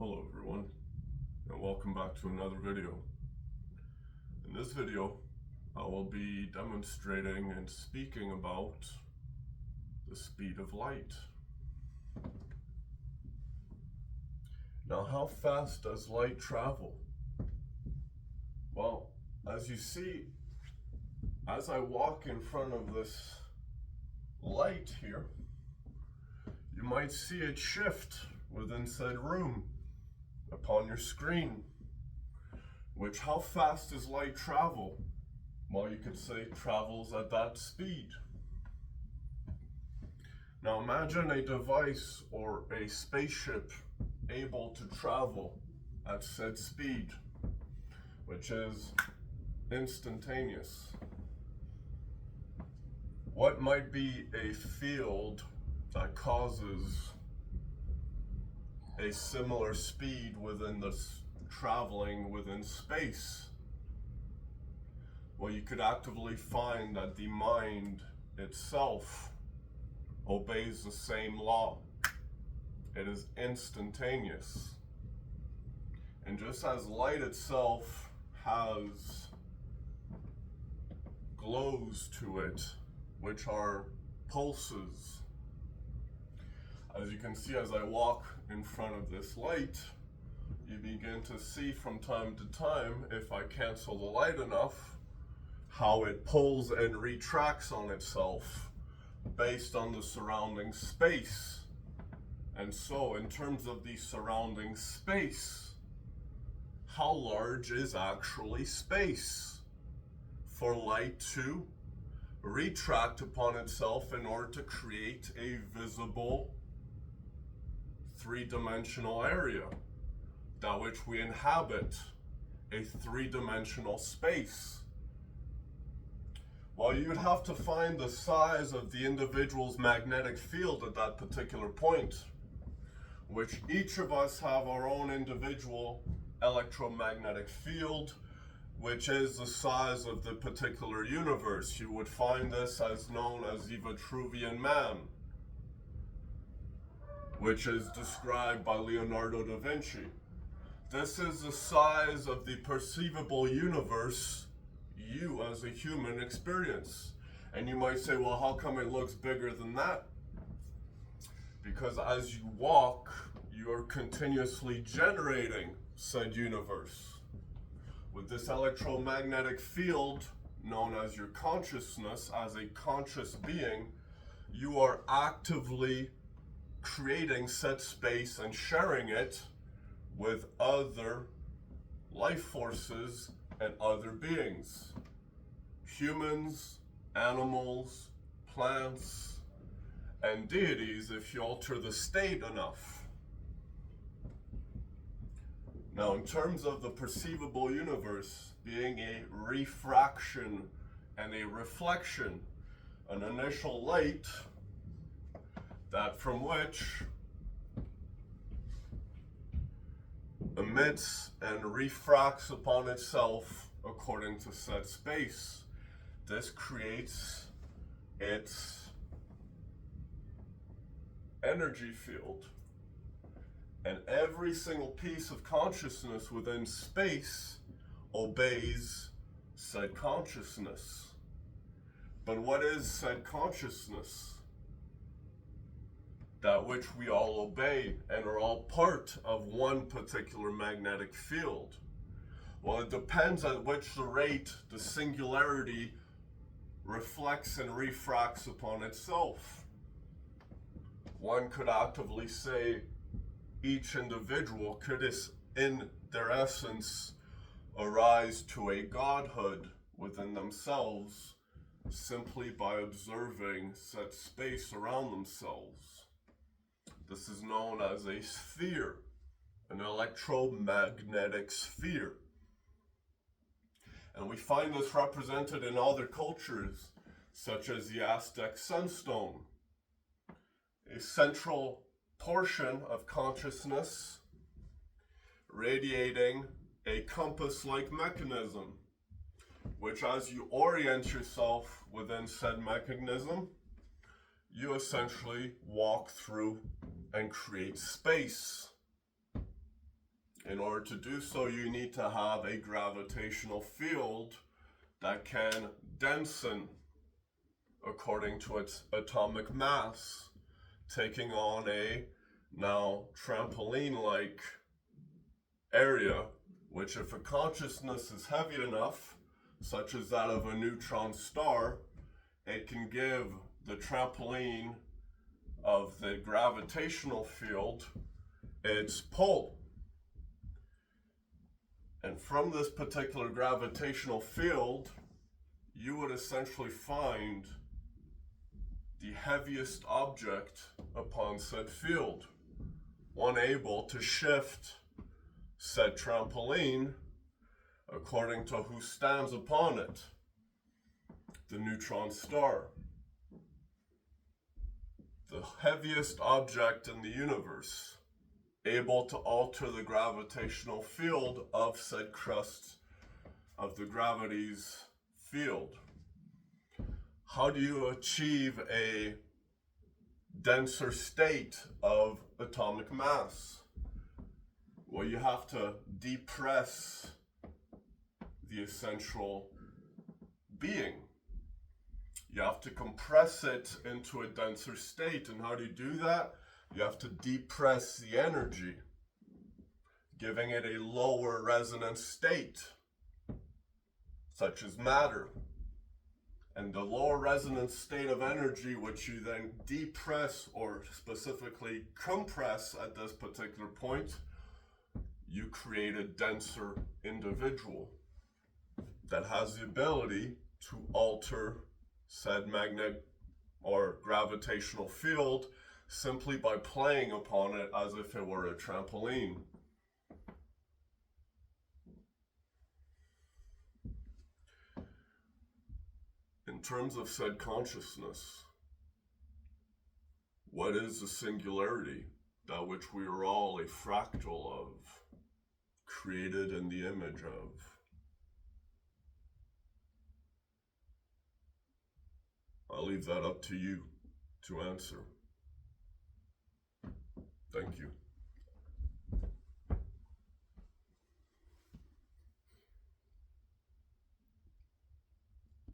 Hello everyone, and welcome back to another video. In this video, I will be demonstrating and speaking about the speed of light. Now, how fast does light travel? Well, as you see, as I walk in front of this light here, you might see it shift within said room upon your screen. Which, how fast does light travel? Well, you could say travels at that speed. Now imagine a device or a spaceship able to travel at said speed, which is instantaneous. What might be a field that causes a similar speed within this traveling within space? Well, you could actively find that the mind itself obeys the same law. It is instantaneous. And just as light itself has glows to it, which are pulses, as you can see as I walk in front of this light, you begin to see from time to time, if I cancel the light enough, how it pulls and retracts on itself based on the surrounding space. And so, in terms of the surrounding space, how large is actually space for light to retract upon itself in order to create a visible three-dimensional area, that which we inhabit, a three-dimensional space? Well, you would have to find the size of the individual's magnetic field at that particular point, which each of us have our own individual electromagnetic field, which is the size of the particular universe. You would find this as known as the Vitruvian Man, which is described by Leonardo da Vinci. This is the size of the perceivable universe you as a human experience. And you might say, well, how come it looks bigger than that? Because as you walk, you are continuously generating said universe. With this electromagnetic field, known as your consciousness, as a conscious being, you are actively creating said space and sharing it with other life forces and other beings. Humans, animals, plants, and deities if you alter the state enough. Now, in terms of the perceivable universe being a refraction and a reflection, an initial light that from which emits and refracts upon itself according to said space. This creates its energy field. And every single piece of consciousness within space obeys said consciousness. But what is said consciousness? That which we all obey and are all part of one particular magnetic field. Well, it depends at which rate the singularity reflects and refracts upon itself. One could actively say each individual could, in their essence, arise to a godhood within themselves simply by observing said space around themselves. This is known as a sphere, an electromagnetic sphere. And we find this represented in other cultures, such as the Aztec sunstone. A central portion of consciousness radiating a compass-like mechanism, which as you orient yourself within said mechanism, you essentially walk through and create space. In order to do so, you need to have a gravitational field that can densen according to its atomic mass, taking on a now trampoline-like area, which if a consciousness is heavy enough, such as that of a neutron star, it can give the trampoline of the gravitational field its pull. And from this particular gravitational field, you would essentially find the heaviest object upon said field, one able to shift said trampoline according to who stands upon it, the neutron star. The heaviest object in the universe, able to alter the gravitational field of said crust of the gravity's field. How do you achieve a denser state of atomic mass? Well, you have to depress the essential being. You have to compress it into a denser state. And how do you do that? You have to depress the energy, giving it a lower resonance state, such as matter. And the lower resonance state of energy, which you then depress or specifically compress at this particular point, you create a denser individual that has the ability to alter said magnetic or gravitational field simply by playing upon it as if it were a trampoline. In terms of said consciousness, what is the singularity, that which we are all a fractal of, created in the image of? I'll leave that up to you to answer. Thank you.